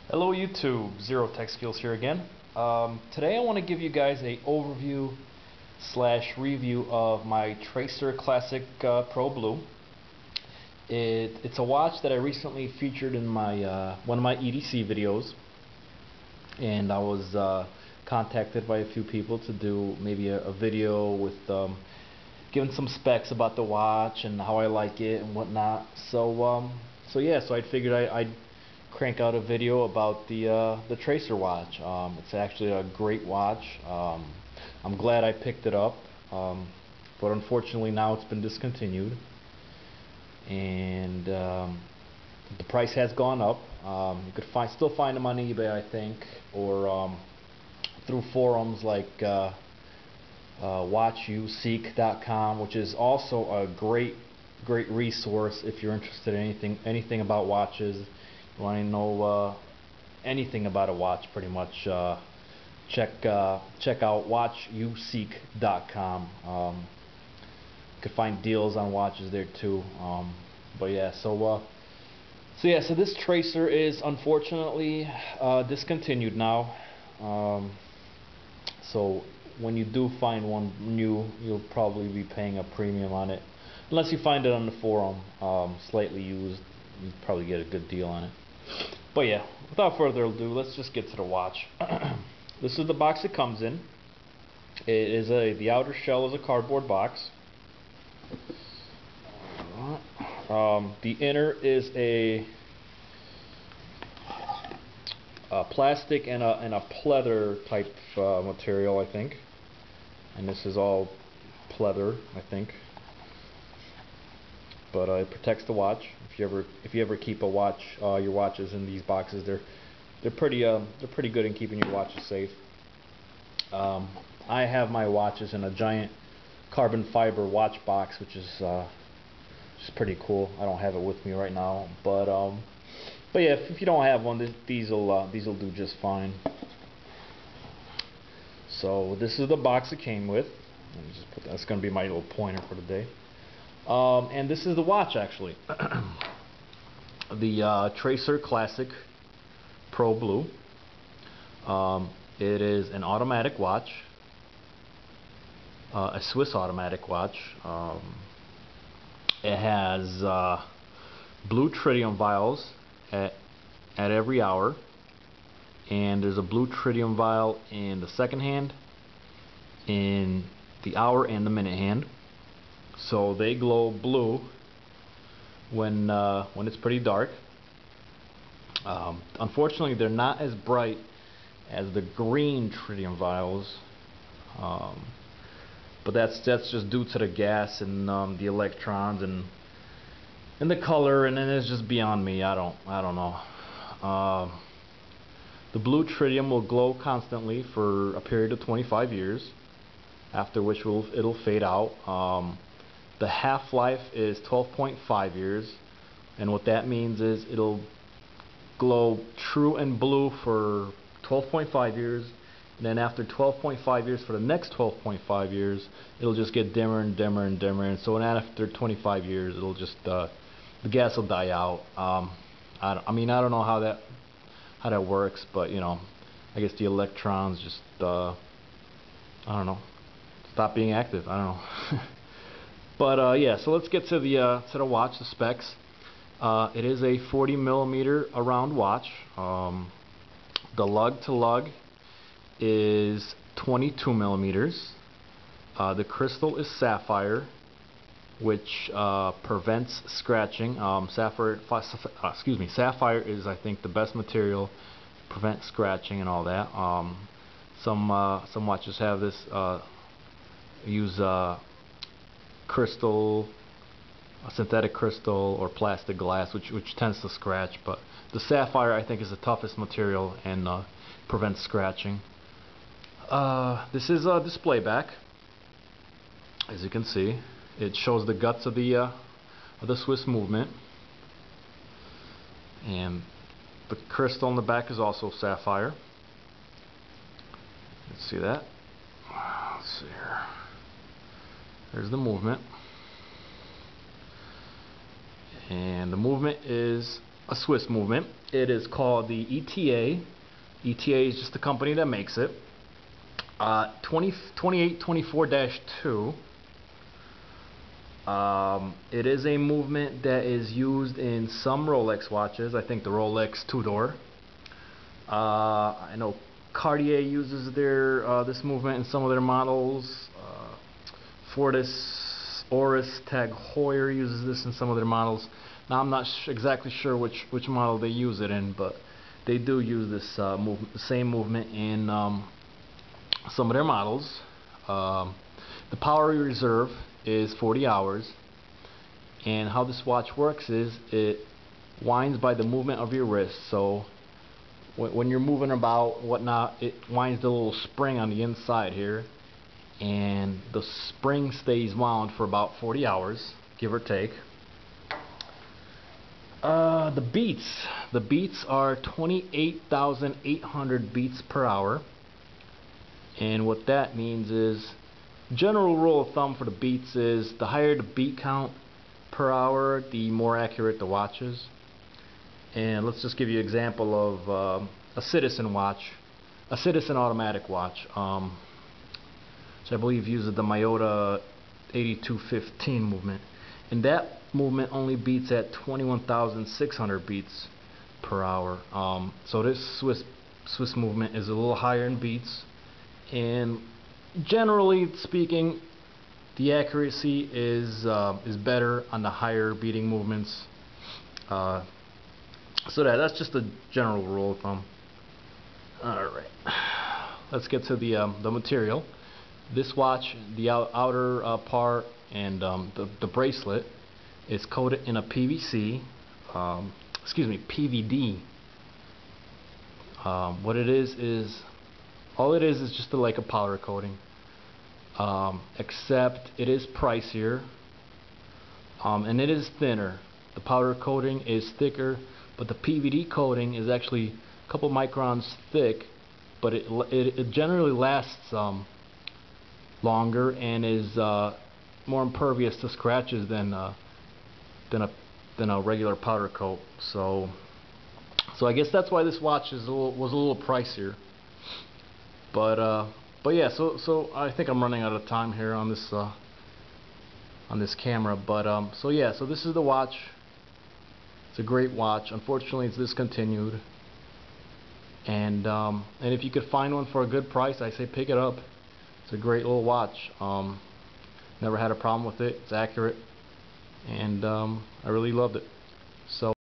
Hello YouTube, Zero Tech Skills here again. Today I want to give you guys a overview slash review of my Tracer Classic Pro Blue. It's a watch that I recently featured in my one of my EDC videos, and I was contacted by a few people to do maybe a video with giving some specs about the watch and how I like it and whatnot. So I figured I'd crank out a video about the Tracer watch. It's actually a great watch. I'm glad I picked it up, but unfortunately now it's been discontinued, and the price has gone up. You could still find them on eBay, I think, or through forums like watchuseek.com, which is also a great resource if you're interested in anything about watches. You want to know anything about a watch, pretty much, check out watchuseek.com. You can find deals on watches there too. So this Tracer is unfortunately discontinued now. So when you do find one new, you'll probably be paying a premium on it, unless you find it on the forum slightly used. You probably get a good deal on it. But yeah, without further ado, let's just get to the watch. This is the box it comes in. It is the outer shell is a cardboard box. The inner is a plastic and a pleather type material, I think. And this is all pleather, I think. But it protects the watch. If you ever keep your watches in these boxes, they're pretty good in keeping your watches safe. I have my watches in a giant carbon fiber watch box, which is pretty cool. I don't have it with me right now, but yeah, if you don't have one, these'll do just fine. So this is the box it came with. Let me just put that's going to be my little pointer for the day. And this is the watch, actually. The Tracer Classic Pro Blue. It is an automatic watch, a Swiss automatic watch. It has blue tritium vials at every hour, and there's a blue tritium vial in the second hand, in the hour and the minute hand. So they glow blue when it's pretty dark. Unfortunately, they're not as bright as the green tritium vials, but that's just due to the gas and the electrons and the color, and then it's just beyond me. I don't know. The blue tritium will glow constantly for a period of 25 years, after which it'll fade out. The half-life is 12.5 years, and what that means is it'll glow true and blue for 12.5 years, and then after 12.5 years, for the next 12.5 years, it'll just get dimmer and dimmer and dimmer, and so after 25 years, it'll just the gas will die out. I don't know how that works, but I guess the electrons just I don't know, stop being active. I don't know. But yeah, so let's get to the watch, the specs. It is a 40mm around watch. The lug to lug is 22mm. The crystal is sapphire, which prevents scratching. Sapphire is, I think, the best material to prevent scratching and all that. Some watches have this use crystal, synthetic crystal, or plastic glass, which tends to scratch, but the sapphire, I think, is the toughest material and prevents scratching. This is a display back. As you can see, it shows the guts of the Swiss movement, and the crystal in the back is also sapphire. Let's see that. Let's see here. There's the movement, and the movement is a Swiss movement. It is called the ETA. ETA is just the company that makes it. 2824-2. It is a movement that is used in some Rolex watches. I think the Rolex two-door. I know Cartier uses this movement in some of their models. Fortis, Oris, Tag Heuer uses this in some of their models. Now I'm not exactly sure which model they use it in, but they do use this the same movement in some of their models. The power reserve is 40 hours, and how this watch works is it winds by the movement of your wrist. So when you're moving about whatnot, it winds the little spring on the inside here, and the spring stays wound for about 40 hours, give or take. The beats are 28,800 beats per hour, and what that means is, general rule of thumb for the beats is the higher the beat count per hour, the more accurate the watch is. And let's just give you an example of a Citizen watch, a Citizen automatic watch, which I believe uses the Miyota 8215 movement, and that movement only beats at 21,600 beats per hour. So this Swiss movement is a little higher in beats, and generally speaking, the accuracy is better on the higher beating movements. So that's just a general rule of thumb. Alright, let's get to the material. This watch, the outer part and the bracelet is coated in a PVD. What it is all it is just like a powder coating, except it is pricier, and it is thinner. The powder coating is thicker, but the PVD coating is actually a couple microns thick, but it generally lasts longer and is more impervious to scratches than a regular powder coat. So I guess that's why this watch was a little pricier. But yeah, so I think I'm running out of time here on this camera. But so yeah, so this is the watch. It's a great watch. Unfortunately, it's discontinued. And if you could find one for a good price, I say pick it up. It's a great little watch. Never had a problem with it. It's accurate, and I really loved it. So